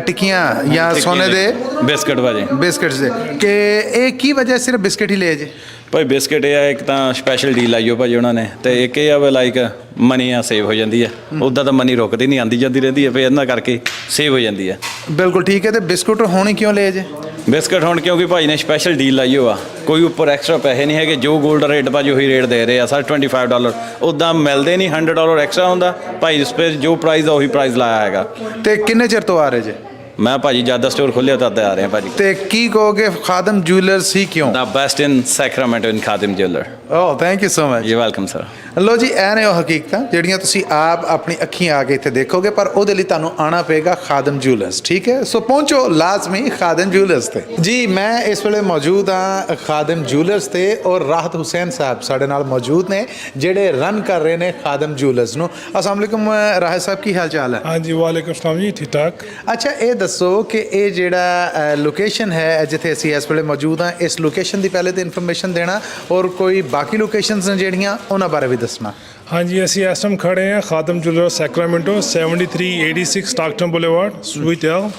ਟਿੱਕੀਆਂ ਜਾਂ ਸੋਨੇ ਦੇ ਬਿਸਕਟ ਭਾਜੀ। ਬਿਸਕਟਸ ਦੇ ਕਿ ਇਹ ਕੀ ਵਜ੍ਹਾ ਸਿਰਫ ਬਿਸਕਟ ਹੀ ਲਏ ਜੇ? ਭਾਈ ਬਿਸਕਟ ਇਹ ਆ, ਇੱਕ ਤਾਂ ਸਪੈਸ਼ਲ ਡੀਲ ਆਈਓ ਭਾਜੀ ਉਹਨਾਂ ਨੇ, ਤੇ ਇੱਕ ਇਹ ਆ ਵੀ ਲਾਈਕ ਮਨੀ ਆ ਸੇਵ ਹੋ ਜਾਂਦੀ ਹੈ। ਉੱਦਾਂ ਤਾਂ ਮਨੀ ਰੁਕਦੀ ਨਹੀਂ, ਆਉਂਦੀ ਜਾਂਦੀ ਰਹਿੰਦੀ ਹੈ, ਫਿਰ ਇਹਨਾਂ ਕਰਕੇ ਸੇਵ ਹੋ ਜਾਂਦੀ ਹੈ। ਬਿਲਕੁਲ ਠੀਕ ਹੈ। ਤੇ ਬਿਸਕੁਟ ਹੋਣੀ ਕਿਉਂ ਲਏ ਜੇ? ਬਿਸਕਟ ਹੁਣ ਕਿਉਂਕਿ ਭਾਈ ਨੇ ਸਪੈਸ਼ਲ ਡੀਲ ਲਾਈ ਹੋਆ, ਕੋਈ ਉੱਪਰ ਐਕਸਟਰਾ ਪੈਸੇ ਨਹੀਂ ਹੈਗੇ, ਜੋ 골ਡ ਰੇਟ ਭਾਜੀ ਉਹੀ ਰੇਟ ਦੇ ਰਹੇ ਆ ਸਰ $25 ਉੱਦਾਂ ਮਿਲਦੇ ਨਹੀਂ, $100 ਐਕਸਟਰਾ ਹੁੰਦਾ ਭਾਈ, ਸਪੇਸ ਜੋ ਪ੍ਰਾਈਸ ਆ ਉਹੀ ਪ੍ਰਾਈਸ ਲਾਇਆ ਹੈਗਾ। ਤੇ ਕਿੰਨੇ ਚਿਰ ਤੋਂ ਆ ਰਹੇ ਜੇ? ਮੈਂ ਭਾਜੀ ਜਦ ਦਾ ਸਟੋਰ ਖੋਲ੍ਹਿਆ ਤਦ ਆ ਰਹੇ ਆ ਭਾਜੀ। ਤੇ ਕੀ ਕਹੋਗੇ ਖਾਦਮ ਜੁਐਲਰਸ ਹੀ ਕਿਉਂ? The best in Sacramento in Khadim jeweller. Oh thank you so much. You welcome sir. ਲੋ ਜੀ, ਇਹ ਨੇ ਉਹ ਹਕੀਕਤਾਂ ਜਿਹੜੀਆਂ ਤੁਸੀਂ ਆਪ ਆਪਣੀ ਅੱਖੀਂ ਆ ਕੇ ਇੱਥੇ ਦੇਖੋਗੇ, ਪਰ ਉਹਦੇ ਲਈ ਤੁਹਾਨੂੰ ਆਉਣਾ ਪਏਗਾ ਖਾਦਮ ਜੁਐਲਰਸ, ਠੀਕ ਹੈ? ਸੋ ਪਹੁੰਚੋ ਲਾਜ਼ਮੀ ਖਾਦਮ ਜੁਐਲਰਸ ਤੇ। ਜੀ, ਮੈਂ ਇਸ ਵੇਲੇ ਮੌਜੂਦ ਹਾਂ ਖਾਦਮ ਜੁਐਲਰਸ ਤੇ, ਔਰ ਰਾਹਤ ਹੁਸੈਨ ਸਾਹਿਬ ਸਾਡੇ ਨਾਲ ਮੌਜੂਦ ਨੇ ਜਿਹੜੇ ਰਨ ਕਰ ਰਹੇ ਨੇ ਖਾਦਮ ਜੁਐਲਰਸ ਨੂੰ। अस्सलाम वालेकुम राहत साहब, की हाल चाल है? हाँ जी, वालेकुम अस्सलाम जी, ठीक ठाक। अच्छा, ये दसो कि ये ਜਿਹੜਾ ਲੋਕੇਸ਼ਨ ਹੈ ਜਿੱਥੇ ਅਸੀਂ ਇਸ ਵੇਲੇ ਮੌਜੂਦ ਹਾਂ, ਇਸ ਲੋਕੇਸ਼ਨ ਦੀ ਪਹਿਲੇ ਤੇ ਇਨਫੋਰਮੇਸ਼ਨ ਦੇਣਾ, ਔਰ ਕੋਈ ਬਾਕੀ ਲੋਕੇਸ਼ਨਸ ਨੇ ਜਿਹੜੀਆਂ ਉਹਨਾਂ ਬਾਰੇ ਵੀ ਦੱਸਣਾ। हाँ जी, ਅਸੀਂ ਇਸ ਟਾਈਮ ਖੜੇ हैं Khadam jewellers Sacramento 7386 Stockton boulevard suite L.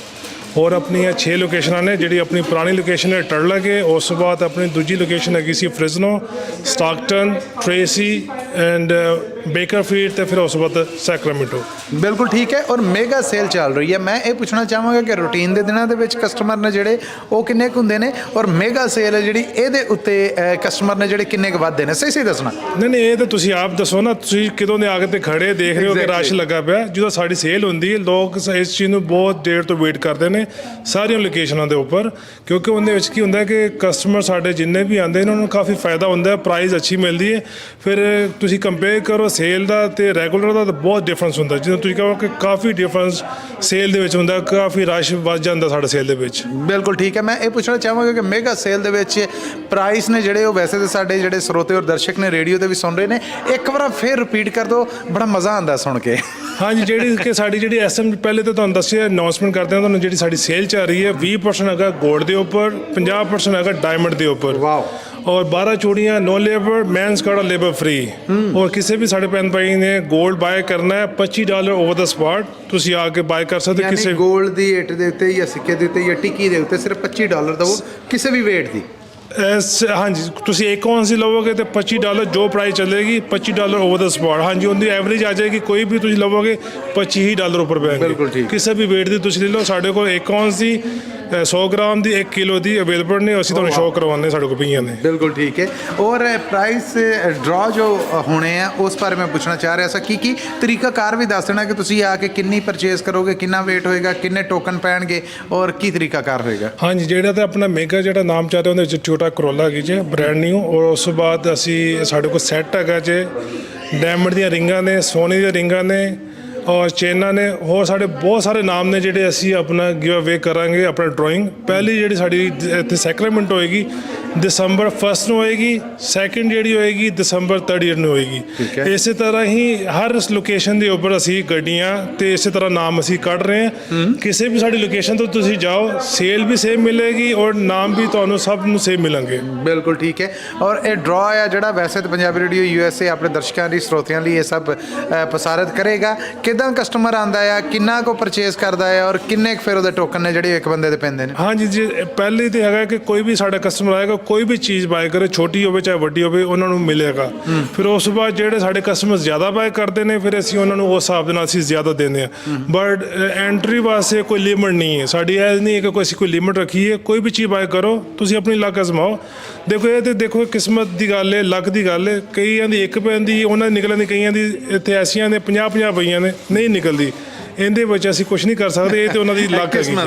और अपनी 6 ਲੋਕੇਸ਼ਨਾਂ ਨੇ। ਜਿਹੜੀ ਆਪਣੀ ਪੁਰਾਣੀ ਲੋਕੇਸ਼ਨ ਹੈ ਟਰਲਾ ਕੇ, ਉਸ ਤੋਂ ਬਾਅਦ ਆਪਣੀ ਦੂਜੀ ਲੋਕੇਸ਼ਨ ਹੈਗੀ ਸੀ Fresno, Stockton, Tracy and Bakersfield, ਤੇ ਫਿਰ ਉਸ ਤੋਂ ਬਾਅਦ ਸੈਕਰਾਮੈਂਟੋ। ਬਿਲਕੁਲ ਠੀਕ ਹੈ। ਔਰ ਮੇਗਾ ਸੇਲ ਚੱਲ ਰਹੀ ਹੈ। ਮੈਂ ਇਹ ਪੁੱਛਣਾ ਚਾਹਾਂਗਾ ਕਿ ਰੂਟੀਨ ਦੇ ਦਿਨਾਂ ਦੇ ਵਿੱਚ ਕਸਟਮਰ ਨੇ ਜਿਹੜੇ ਉਹ ਕਿੰਨੇ ਕੁ ਹੁੰਦੇ ਨੇ, ਔਰ ਮੇਗਾ ਸੇਲ ਹੈ ਜਿਹੜੀ ਇਹਦੇ ਉੱਤੇ ਕਸਟਮਰ ਨੇ ਜਿਹੜੇ ਕਿੰਨੇ ਕੁ ਵੱਧਦੇ ਨੇ? ਸਹੀ ਸਹੀ ਦੱਸਣਾ। ਨਹੀਂ, ਇਹ ਤਾਂ ਤੁਸੀਂ ਆਪ ਦੱਸੋ ਨਾ। ਤੁਸੀਂ ਕਿਦੋਂ ਦੇ ਆ ਕੇ ਤੇ ਖੜੇ ਦੇਖ ਰਹੇ ਹੋ ਕਿ ਰਸ਼ ਲੱਗਾ ਪਿਆ। ਜਦੋਂ ਸਾਡੀ ਸੇਲ ਹੁੰਦੀ ਹੈ, ਲੋਕ ਇਸ ਚੀਜ਼ ਨੂੰ ਬਹੁਤ ਦੇਰ ਤੋਂ ਵੇਟ ਕਰਦੇ ਨੇ ਸਾਰੀਆਂ ਲੋਕੇਸ਼ਨਾਂ ਦੇ ਉੱਪਰ, ਕਿਉਂਕਿ ਉਹਦੇ ਵਿੱਚ ਕੀ ਹੁੰਦਾ ਕਿ ਕਸਟਮਰ ਸਾਡੇ ਜਿੰਨੇ ਵੀ ਆਉਂਦੇ ਨੇ ਉਹਨਾਂ ਨੂੰ ਕਾਫੀ ਫਾਇਦਾ ਹੁੰਦਾ, ਪ੍ਰਾਈਸ ਅੱਛੀ ਮਿਲਦੀ ਹੈ। ਫਿਰ ਤੁਸੀਂ ਕੰਪੇਅਰ ਕਰੋ ਸੇਲ ਦਾ ਤੇ ਰੈਗੂਲਰ ਦਾ, ਤਾਂ ਬਹੁਤ ਡਿਫਰੈਂਸ ਹੁੰਦਾ। ਜਦੋਂ ਤੁਸੀਂ ਕਹੋ ਕਿ ਕਾਫੀ ਡਿਫਰੈਂਸ ਸੇਲ ਦੇ ਵਿੱਚ ਹੁੰਦਾ, ਕਾਫੀ ਰਸ਼ ਵੱਧ ਜਾਂਦਾ ਸਾਡੇ ਸੇਲ ਦੇ ਵਿੱਚ। ਬਿਲਕੁਲ ਠੀਕ ਹੈ। ਮੈਂ ਇਹ ਪੁੱਛਣਾ ਚਾਹਾਂਗਾ ਕਿ ਮੇਗਾ ਸੇਲ ਦੇ ਵਿੱਚ ਪ੍ਰਾਈਸ ਨੇ ਜਿਹੜੇ ਉਹ ਵੈਸੇ ਤਾਂ ਸਾਡੇ ਜਿਹੜੇ ਸਰੋਤੇ ਔਰ ਦਰਸ਼ਕ ਨੇ ਰੇਡੀਓ ਤੇ ਵੀ ਸੁਣ ਰਹੇ ਨੇ, ਇੱਕ ਵਾਰ ਫਿਰ ਰਿਪੀਟ ਕਰ ਦਿਓ, ਬੜਾ ਮਜ਼ਾ ਆਉਂਦਾ ਸੁਣ ਕੇ। ਹਾਂਜੀ, ਜਿਹੜੀ ਕਿ ਸਾਡੀ ਜਿਹੜੀ ਐਸਐਮ ਪਹਿਲੇ ਤਾਂ ਤੁਹਾਨੂੰ ਦੱਸਿਆ ਅਨਾਉਂਸਮੈਂਟ ਕਰਦੇ ਹਾਂ ਤੁਹਾਨੂੰ, ਜਿਹੜੀ ਸਾਡੀ ਸੇਲ ਚੱਲ ਰਹੀ ਹੈ 20% ਹੈਗਾ ਗੋਲਡ ਦੇ ਉੱਪਰ, 50% ਹੈਗਾ ਡਾਇਮੰਡ ਦੇ ਉੱਪਰ। ਵਾਓ। और 12 चूड़ियाँ नो लेबर, मेंस का लेबर फ्री। और किसी भी साढ़े भैन भाई ने गोल्ड बाय करना है $25 ओवर द स्पॉट, ਤੁਸੀਂ ਆ ਕੇ ਬਾय ਕਰ ਸਕਦੇ। ਕਿਸੇ ਗੋਲਡ ਦੀ ਇੱਟ ਦੇ ਉੱਤੇ ਜਾਂ ਸਿੱਕੇ ਦੇ ਉੱਤੇ ਜਾਂ ਟਿੱਕੀ ਦੇ ਉੱਤੇ ਸਿਰਫ $25 ਦਵੋ, ਕਿਸੇ ਵੀ weight ਦੀ। ਹਾਂਜੀ, ਤੁਸੀਂ 1 ਔਂਸ ਦੀ ਲਵੋਗੇ ਤੇ $25 ਜੋ ਪ੍ਰਾਈਸ ਚੱਲੇਗੀ, $25 ਓਵਰ ਦਾ ਸਪॉट। ਹਾਂਜੀ, ਉਹਦੀ ਐਵਰੇਜ ਆ ਜਾਏਗੀ। ਕੋਈ ਵੀ ਤੁਸੀਂ ਲਵੋਗੇ $25 ਉੱਪਰ ਪੈਣਗੇ। ਬਿਲਕੁਲ ਠੀਕ। ਕਿਸੇ ਵੀ weight ਦੀ ਤੁਸੀਂ ਲੈ ਲਓ। ਸਾਡੇ ਕੋਲ 1 ਔਂਸ ਦੀ, 100 ਗ੍ਰਾਮ ਦੀ, 1 ਕਿਲੋ ਦੀ ਅਵੇਲੇਬਲ ਨੇ। ਅਸੀਂ ਤੁਹਾਨੂੰ ਸ਼ੋਅ ਕਰਵਾਉਂਦੇ ਸਾਡੇ ਕੋਲ ਪਈਆਂ ਨੇ। ਬਿਲਕੁਲ ਠੀਕ ਹੈ। ਔਰ ਪ੍ਰਾਈਸ ਡਰਾ ਜੋ ਹੋਣੇ ਆ ਉਸ ਬਾਰੇ ਮੈਂ ਪੁੱਛਣਾ ਚਾਹ ਰਿਹਾ ਸੀ, ਕੀ ਤਰੀਕਾਕਾਰ ਵੀ ਦੱਸ ਦੇਣਾ ਕਿ ਤੁਸੀਂ ਆ ਕੇ ਕਿੰਨੀ ਪਰਚੇਸ ਕਰੋਗੇ, ਕਿੰਨਾ weight ਹੋਏਗਾ, ਕਿੰਨੇ ਟੋਕਨ ਪੈਣਗੇ, ਔਰ ਕੀ ਤਰੀਕਾਕਾਰ ਹੋਏਗਾ? ਹਾਂਜੀ, ਜਿਹੜਾ ਤਾਂ ਆਪਣਾ ਮੇਗਾ ਜਿਹੜਾ ਨਾਮ ਚੱਲ ਰਿਹਾ ਉਹਦੇ ਵਿੱਚ ਟੋਯੋਟਾ ਕਰੋਲਾ ਹੈਗੀ ਜੇ ਬ੍ਰਾਂਡ ਨਿਊ। ਔਰ ਉਸ ਤੋਂ ਬਾਅਦ ਅਸੀਂ ਸਾਡੇ ਕੋਲ ਸੈੱਟ ਹੈਗਾ ਜੇ, ਡਾਇਮੰਡ ਦੀਆਂ ਰਿੰਗਾਂ ਨੇ, ਸੋਨੇ ਦੀਆਂ ਰਿੰਗਾਂ ਨੇ, ਔਰ ਚੇਨਾਂ ਨੇ। ਹੋਰ ਸਾਡੇ ਬਹੁਤ ਸਾਰੇ ਨਾਮ ਨੇ ਜਿਹੜੇ ਅਸੀਂ ਆਪਣਾ ਗਿਵ ਅਵੇ ਕਰਾਂਗੇ। ਆਪਣਾ ਡਰਾਇੰਗ ਪਹਿਲੀ ਜਿਹੜੀ ਸਾਡੀ ਇੱਥੇ ਸੈਕਰਾਮੈਂਟ ਹੋਏਗੀ ਦਸੰਬਰ 1 ਨੂੰ ਹੋਏਗੀ, ਸੈਕਿੰਡ ਜਿਹੜੀ ਹੋਏਗੀ ਦਸੰਬਰ 30 ਨੂੰ ਹੋਏਗੀ। ਇਸੇ ਤਰ੍ਹਾਂ ਹੀ ਹਰ ਲੋਕੇਸ਼ਨ ਦੇ ਉੱਪਰ ਅਸੀਂ ਗੱਡੀਆਂ ਤੇ ਇਸੇ ਤਰ੍ਹਾਂ ਨਾਮ ਅਸੀਂ ਕੱਢ ਰਹੇ ਹਾਂ। ਕਿਸੇ ਵੀ ਸਾਡੀ ਲੋਕੇਸ਼ਨ ਤੋਂ ਤੁਸੀਂ ਜਾਓ, ਸੇਲ ਵੀ ਸੇਮ ਮਿਲੇਗੀ ਔਰ ਨਾਮ ਵੀ ਤੁਹਾਨੂੰ ਸਭ ਨੂੰ ਸੇਮ ਮਿਲਣਗੇ। ਬਿਲਕੁਲ ਠੀਕ ਹੈ। ਔਰ ਇਹ ਡਰਾ ਆ ਜਿਹੜਾ ਵੈਸੇ ਤਾਂ ਪੰਜਾਬੀ ਰੇਡੀਓ USA ਆਪਣੇ ਦਰਸ਼ਕਾਂ ਲਈ, ਸਰੋਤਿਆਂ ਲਈ ਇਹ ਸਭ ਪ੍ਰਸਾਰਿਤ ਕਰੇਗਾ। ਕਿਦਾਂ ਕਸਟਮਰ ਆਉਂਦਾ ਆ, ਕਿੰਨਾ ਕੋ ਪਰਚੇਸ ਕਰਦਾ ਹੈ, ਔਰ ਕਿੰਨੇ ਫਿਰ ਉਹਦੇ ਟੋਕਨ ਨੇ ਜਿਹੜੇ ਇੱਕ ਬੰਦੇ ਦੇ ਪੈਂਦੇ ਨੇ? ਹਾਂਜੀ ਜੀ, ਪਹਿਲੇ ਤੇ ਹੈਗਾ ਕਿ ਕੋਈ ਵੀ ਸਾਡਾ ਕਸਟਮਰ ਆਏਗਾ, ਕੋਈ ਵੀ ਚੀਜ਼ ਬਾਏ ਕਰੇ, ਛੋਟੀ ਹੋਵੇ ਚਾਹੇ ਵੱਡੀ ਹੋਵੇ, ਉਹਨਾਂ ਨੂੰ ਮਿਲੇਗਾ। ਫਿਰ ਉਸ ਤੋਂ ਬਾਅਦ ਜਿਹੜੇ ਸਾਡੇ ਕਸਟਮਰ ਜ਼ਿਆਦਾ ਬਾਏ ਕਰਦੇ ਨੇ, ਫਿਰ ਅਸੀਂ ਉਹਨਾਂ ਨੂੰ ਉਸ ਹਿਸਾਬ ਦੇ ਨਾਲ ਅਸੀਂ ਜ਼ਿਆਦਾ ਦਿੰਦੇ ਹਾਂ। ਬਟ ਐਂਟਰੀ ਵਾਸਤੇ ਕੋਈ ਲਿਮਿਟ ਨਹੀਂ ਹੈ ਸਾਡੀ। ਇਹ ਨਹੀਂ ਹੈ ਕਿ ਅਸੀਂ ਕੋਈ ਲਿਮਿਟ ਰੱਖੀ ਹੈ। ਕੋਈ ਵੀ ਚੀਜ਼ ਬਾਏ ਕਰੋ, ਤੁਸੀਂ ਆਪਣੀ ਲੱਕ ਅਜ਼ਮਾਓ। ਦੇਖੋ, ਇਹ ਤੇ ਦੇਖੋ ਕਿਸਮਤ ਦੀ ਗੱਲ ਹੈ, ਲੱਕ ਦੀ ਗੱਲ ਹੈ। ਕਈਆਂ ਦੀ ਇੱਕ ਪੈਂਦੀ, ਉਹਨਾਂ ਦੀ ਨਿਕਲਣ ਦੀ, ਕਈਆਂ ਦੀ ਇੱਥੇ ਐਸੀਆਂ ਨੇ 50-50 ਪਈਆਂ ਨੇ, ਨਹੀਂ ਨਿਕਲਦੀ। ਇਹਦੇ ਵਿੱਚ ਅਸੀਂ ਕੁਝ ਨਹੀਂ ਕਰ ਸਕਦੇ। ਇਹ ਤੇ ਉਹਨਾਂ ਦੀ ਲੱਕ ਹੈ,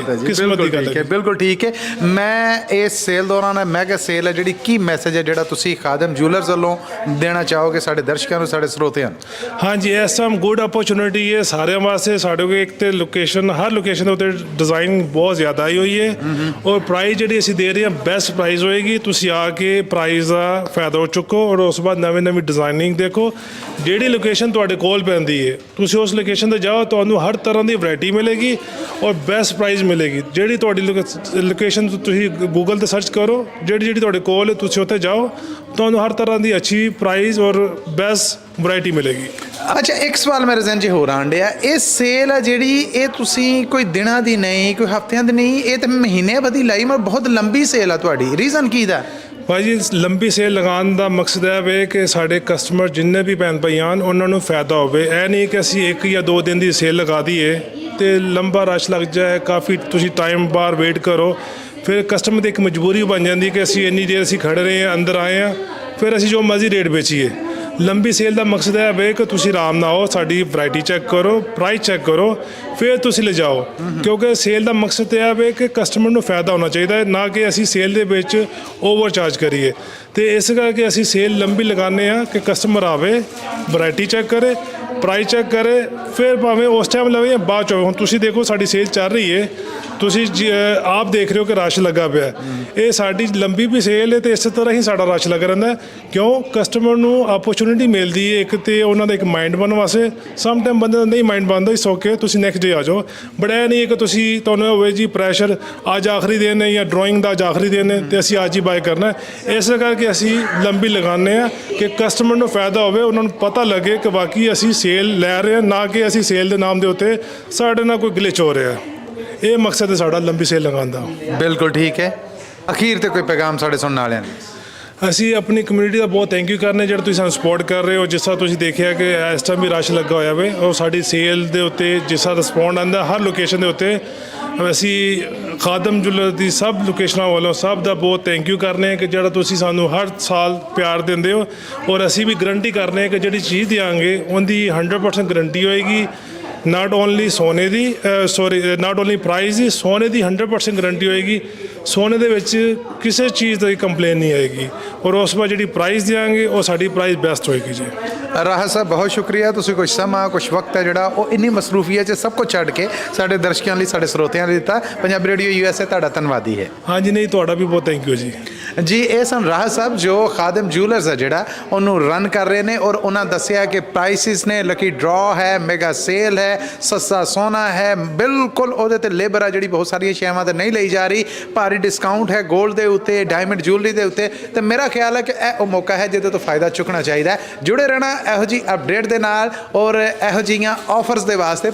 ਕਿਸਮਤ ਦੀ ਗੱਲ ਹੈ। ਬਿਲਕੁਲ ਠੀਕ ਹੈ। ਮੈਂ ਇਸ ਸੇਲ ਦੌਰਾਨ ਮੈਗਾ ਸੇਲ ਹੈ ਜਿਹੜੀ, ਕੀ ਮੈਸੇਜ ਹੈ ਜਿਹੜਾ ਤੁਸੀਂ ਖਾਦਮ ਜੁਐਲਰਸ ਵੱਲੋਂ ਦੇਣਾ ਚਾਹੋਗੇ ਸਾਡੇ ਦਰਸ਼ਕਾਂ ਨੂੰ, ਸਾਡੇ ਸਰੋਤਿਆਂ ਨੂੰ? ਹਾਂਜੀ, ਇਸ ਟਾਈਮ ਗੁੱਡ ਅਪਰਚੁਨਿਟੀ ਹੈ ਸਾਰਿਆਂ ਵਾਸਤੇ। ਸਾਡੇ ਕੋਲ ਇੱਕ ਤੇ ਲੋਕੇਸ਼ਨ, ਹਰ ਲੋਕੇਸ਼ਨ ਦੇ ਉੱਤੇ ਡਿਜ਼ਾਈਨ ਬਹੁਤ ਜ਼ਿਆਦਾ ਆਈ ਹੋਈ ਹੈ। ਔਰ ਪ੍ਰਾਈਸ ਜਿਹੜੀ ਅਸੀਂ ਦੇ ਰਹੇ ਹਾਂ ਬੈਸਟ ਪ੍ਰਾਈਸ ਹੋਏਗੀ। ਤੁਸੀਂ ਆ ਕੇ ਪ੍ਰਾਈਸ ਦਾ ਫਾਇਦਾ ਚੁੱਕੋ ਔਰ ਉਸ ਤੋਂ ਬਾਅਦ ਨਵੀਂ ਡਿਜ਼ਾਈਨਿੰਗ ਦੇਖੋ। ਜਿਹੜੀ ਲੋਕੇਸ਼ਨ ਤੁਹਾਡੇ ਕੋਲ ਪੈਂਦੀ ਹੈ, ਤੁਸੀਂ ਉਸ ਲੋਕੇਸ਼ਨ 'ਤੇ ਜਾਓ, ਤੁਹਾਨੂੰ ਹਰ ਤਰ੍ਹਾਂ ਦੀ ਵੈਰਾਈਟੀ ਮਿਲੇਗੀ ਔਰ ਬੈਸਟ ਪ੍ਰਾਈਸ ਮਿਲੇਗੀ। ਜਿਹੜੀ ਤੁਹਾਡੀ ਲੋਕੇਸ਼ਨ ਤੁਸੀਂ ਗੂਗਲ ਤੇ ਸਰਚ ਕਰੋ, ਜਿਹੜੀ ਤੁਹਾਡੇ ਕੋਲ, ਤੁਸੀਂ ਉੱਥੇ ਜਾਓ, ਤੁਹਾਨੂੰ ਹਰ ਤਰ੍ਹਾਂ ਦੀ ਅੱਛੀ ਪ੍ਰਾਈਸ ਔਰ ਬੈਸਟ ਵੈਰਾਈਟੀ ਮਿਲੇਗੀ। ਅੱਛਾ, ਇੱਕ ਸਵਾਲ ਮੇਰੇ ਜ਼ਹਿਨ 'ਚ ਹੋਰ ਆਉਣ ਡਿਆ। ਇਹ ਸੇਲ ਆ ਜਿਹੜੀ, ਇਹ ਤੁਸੀਂ ਕੋਈ ਦਿਨਾਂ ਦੀ ਨਹੀਂ, ਕੋਈ ਹਫ਼ਤਿਆਂ ਦੀ ਨਹੀਂ, ਇਹ ਤਾਂ ਮਹੀਨੇ ਬੱਧੀ ਲਾਈ, ਮਤਲਬ ਬਹੁਤ ਲੰਬੀ ਸੇਲ ਆ ਤੁਹਾਡੀ। ਰੀਜ਼ਨ ਕੀ ਦਾ? ਭਾਈ ਜੀ, ਲੰਬੀ ਸੇਲ ਲਗਾਉਣ ਦਾ ਮਕਸਦ ਇਹ ਵੇ ਕਿ ਸਾਡੇ ਕਸਟਮਰ ਜਿੰਨੇ ਵੀ ਭੈਣ ਭਾਈ ਆਉਣ, ਉਹਨਾਂ ਨੂੰ ਫਾਇਦਾ ਹੋਵੇ। ਇਹ ਨਹੀਂ ਕਿ ਅਸੀਂ 1 ਜਾਂ 2 ਦਿਨ ਦੀ ਸੇਲ ਲਗਾ ਦਈਏ ਤੇ ਲੰਬਾ ਰਸ਼ ਲੱਗ ਜਾਏ, ਕਾਫੀ ਤੁਸੀਂ ਟਾਈਮ ਬਾਹਰ ਵੇਟ ਕਰੋ। ਫਿਰ ਕਸਟਮਰ ਦੀ ਇੱਕ ਮਜਬੂਰੀ ਬਣ ਜਾਂਦੀ ਕਿ ਅਸੀਂ ਇੰਨੀ ਦੇਰ ਅਸੀਂ ਖੜੇ ਰਹੇ ਹਾਂ, ਅੰਦਰ ਆਏ ਹਾਂ, ਫਿਰ ਅਸੀਂ ਜੋ ਮਰਜ਼ੀ ਰੇਟ ਵੇਚੀਏ। ਲੰਬੀ ਸੇਲ ਦਾ ਮਕਸਦ ਹੈ ਵੇ ਕਿ ਤੁਸੀਂ ਆਰਾਮ ਨਾਲ ਆਓ, ਸਾਡੀ ਵੈਰਾਈਟੀ ਚੈੱਕ ਕਰੋ, ਪ੍ਰਾਈਸ ਚੈੱਕ ਕਰੋ, ਫਿਰ ਤੁਸੀਂ ਲਿਜਾਓ। ਕਿਉਂਕਿ ਸੇਲ ਦਾ ਮਕਸਦ ਇਹ ਹੈ ਵੇ ਕਿ ਕਸਟਮਰ ਨੂੰ ਫਾਇਦਾ ਹੋਣਾ ਚਾਹੀਦਾ ਹੈ, ਨਾ ਕਿ ਅਸੀਂ ਸੇਲ ਦੇ ਵਿੱਚ ਓਵਰ ਚਾਰਜ ਕਰੀਏ। ਤੇ ਇਸ ਕਰਕੇ ਅਸੀਂ ਸੇਲ ਲੰਬੀ ਲਗਾਉਂਦੇ ਹਾਂ ਕਿ ਕਸਟਮਰ ਆਵੇ, ਵੈਰਾਈਟੀ ਚੈੱਕ ਕਰੇ, ਪ੍ਰਾਈਸ ਚੈੱਕ ਕਰੇ, ਫਿਰ ਭਾਵੇਂ ਉਸ ਟਾਈਮ ਲਵੇ ਜਾਂ ਬਾਅਦ 'ਚ ਹੋਵੇ। ਹੁਣ ਤੁਸੀਂ ਦੇਖੋ ਸਾਡੀ ਸੇਲ ਚੱਲ ਰਹੀ ਹੈ, ਤੁਸੀਂ ਆਪ ਦੇਖ ਰਹੇ ਹੋ ਕਿ ਰਸ਼ ਲੱਗਾ ਪਿਆ। ਇਹ ਸਾਡੀ ਲੰਬੀ ਵੀ ਸੇਲ ਹੈ ਤੇ ਇਸੇ ਤਰ੍ਹਾਂ ਹੀ ਸਾਡਾ ਰਸ਼ ਲੱਗਾ ਰਹਿੰਦਾ। ਕਿਉਂ? ਕਸਟਮਰ ਨੂੰ ਆਪੋਰਚੁਨਿਟੀ ਮਿਲਦੀ ਹੈ, ਇੱਕ ਤੇ ਉਹਨਾਂ ਦਾ ਇੱਕ ਮਾਈਂਡ ਬਣਨ ਵਾਸਤੇ। ਸਮ ਟਾਈਮ ਬੰਦੇ ਦਾ ਨਹੀਂ ਮਾਈਂਡ ਬਣਦਾ, ਇਸ ਓਕੇ ਤੁਸੀਂ ਨੈਕਸਟ ਡੇ ਆ ਜਾਓ। ਬਟ ਇਹ ਨਹੀਂ ਹੈ ਕਿ ਤੁਸੀਂ ਤੁਹਾਨੂੰ ਹੋਵੇ ਜੀ ਪ੍ਰੈਸ਼ਰ ਅੱਜ ਆਖਰੀ ਦਿਨ ਹੈ ਜਾਂ ਡਰਾਇੰਗ ਦਾ ਅੱਜ ਆਖਰੀ ਦਿਨ ਹੈ ਤੇ ਅਸੀਂ ਅੱਜ ਹੀ ਬਾਏ ਕਰਨਾ ਹੈ। ਇਸ ਕਰਕੇ ਅਸੀਂ ਲੰਬੀ ਲਗਾਉਂਦੇ ਹਾਂ ਕਿ ਕਸਟਮਰ ਨੂੰ ਫਾਇਦਾ ਹੋਵੇ, ਉਹਨਾਂ ਨੂੰ ਪਤਾ ਲੱਗੇ ਕਿ ਬਾਕੀ ਅਸੀਂ ਸੇਲ ਲੈ ਰਹੇ ਹਾਂ, ਨਾ ਕਿ ਅਸੀਂ ਸੇਲ ਦੇ ਨਾਮ ਦੇ ਉੱਤੇ ਸਾਡੇ ਨਾਲ ਕੋਈ ਗਲਿਚ ਹੋ ਰਿਹਾ। ਇਹ ਮਕਸਦ ਹੈ ਸਾਡਾ ਲੰਬੀ ਸੇਲ ਲਗਾਉਣ ਦਾ। ਬਿਲਕੁਲ ਠੀਕ ਹੈ। ਅਖੀਰ ਤੇ ਕੋਈ ਪੈਗਾਮ ਸਾਡੇ ਸੁਣਨ ਵਾਲਿਆਂ ਨੂੰ? ਅਸੀਂ ਆਪਣੀ ਕਮਿਊਨਿਟੀ ਦਾ ਬਹੁਤ ਥੈਂਕ ਯੂ ਕਰਨੇ ਜਿਹੜਾ ਤੁਸੀਂ ਸਾਨੂੰ ਸਪੋਰਟ ਕਰ ਰਹੇ ਹੋ। ਜਿਸ ਤਰ੍ਹਾਂ ਤੁਸੀਂ ਦੇਖਿਆ ਕਿ ਇਸ ਟਾਈਮ ਵੀ ਰਸ਼ ਲੱਗਾ ਹੋਇਆ ਵੇ, ਔਰ ਸਾਡੀ ਸੇਲ ਦੇ ਉੱਤੇ ਜਿਸ ਤਰ੍ਹਾਂ ਰਿਸਪੌਂਡ ਆਉਂਦਾ ਹਰ ਲੋਕੇਸ਼ਨ ਦੇ ਉੱਤੇ, ਅਸੀਂ ਖਾਦਮ ਜੁਲਰ ਦੀ ਸਭ ਲੋਕੇਸ਼ਨਾਂ ਵੱਲੋਂ ਸਭ ਦਾ ਬਹੁਤ ਥੈਂਕ ਯੂ ਕਰਨੇ ਹਾਂ ਕਿ ਜਿਹੜਾ ਤੁਸੀਂ ਸਾਨੂੰ ਹਰ ਸਾਲ ਪਿਆਰ ਦਿੰਦੇ ਹੋ। ਔਰ ਅਸੀਂ ਵੀ ਗਰੰਟੀ ਕਰਨੇ ਹਾਂ ਕਿ ਜਿਹੜੀ ਚੀਜ਼ ਦਿਆਂਗੇ ਉਹਦੀ 100% ਗਰੰਟੀ ਹੋਏਗੀ। ਨਾਟ ਓਨਲੀ ਸੋਨੇ ਦੀ ਨਾਟ ਓਨਲੀ ਪ੍ਰਾਈਸ ਦੀ, ਸੋਨੇ ਦੀ 100% ਗਰੰਟੀ ਹੋਏਗੀ। ਸੋਨੇ ਦੇ ਵਿੱਚ ਕਿਸੇ ਚੀਜ਼ ਦੀ ਕੰਪਲੇਨ ਨਹੀਂ ਆਏਗੀ। ਔਰ ਉਸ ਵਾਰ ਜਿਹੜੀ ਪ੍ਰਾਈਸ ਦਿਆਂਗੇ ਉਹ ਸਾਡੀ ਪ੍ਰਾਈਸ ਬੈਸਟ ਹੋਏਗੀ ਜੀ। ਰਾਹਤ ਸਾਹਿਬ ਬਹੁਤ ਸ਼ੁਕਰੀਆ, ਤੁਸੀਂ ਕੁਝ ਸਮਾਂ ਕੁਝ ਵਕਤ ਹੈ ਜਿਹੜਾ ਉਹ ਇੰਨੀ ਮਸਰੂਫੀਅਤ 'ਚ ਸਭ ਕੁਝ ਛੱਡ ਕੇ ਸਾਡੇ ਦਰਸ਼ਕਾਂ ਲਈ, ਸਾਡੇ ਸਰੋਤਿਆਂ ਲਈ ਦਿੱਤਾ। ਪੰਜਾਬੀ ਰੇਡੀਓ USA ਤੁਹਾਡਾ ਧੰਨਵਾਦੀ ਹੈ। ਹਾਂਜੀ, ਨਹੀਂ ਤੁਹਾਡਾ ਵੀ ਬਹੁਤ ਥੈਂਕ ਯੂ ਜੀ। ਜੀ ਇਹ ਸਨ ਰਾਹਤ ਸਾਹਿਬ ਜੋ ਖਾਦਮ ਜੂਲਰਸ ਹੈ ਜਿਹੜਾ ਉਹਨੂੰ ਰਨ ਕਰ ਰਹੇ ਨੇ, ਔਰ ਉਹਨਾਂ ਦੱਸਿਆ ਕਿ ਪ੍ਰਾਈਸਿਸ ਨੇ, ਲੱਕੀ ਡਰਾ ਹੈ, ਮੈਗਾ ਸੇਲ ਹੈ, ਸਸਤਾ ਸੋਨਾ ਹੈ, ਬਿਲਕੁਲ ਉਹਦੇ ਤੇ ਲੇਬਰ ਆ ਜਿਹੜੀ ਬਹੁਤ ਸਾਰੀਆਂ ਸ਼ੈਵਾਂ ਤੇ ਨਹੀਂ ਲਈ ਜਾ ਰਹੀ, ਭਾਰੀ ਡਿਸਕਾਊਂਟ ਹੈ 골ਡ ਦੇ ਉੱਤੇ, ਡਾਇਮੰਡ ਜੁਐਲਰੀ ਦੇ ਉੱਤੇ। ਤੇ ਮੇਰਾ ਖਿਆਲ ਹੈ ਕਿ ਇਹ ਉਹ ਮੌਕਾ ਹੈ ਜਿਹਦੇ ਤੋਂ ਫਾਇਦਾ ਚੁੱਕਣਾ ਚਾਹੀਦਾ ਹੈ। ਜੁੜੇ ਰਹਿਣਾ ਇਹੋ ਜਿਹੀ ਅਪਡੇਟ ਦੇ ਨਾਲ ਔਰ ਇਹੋ ਜਿਹੀਆਂ ਆਫਰਸ ਦੇ ਵਾਸਤੇ।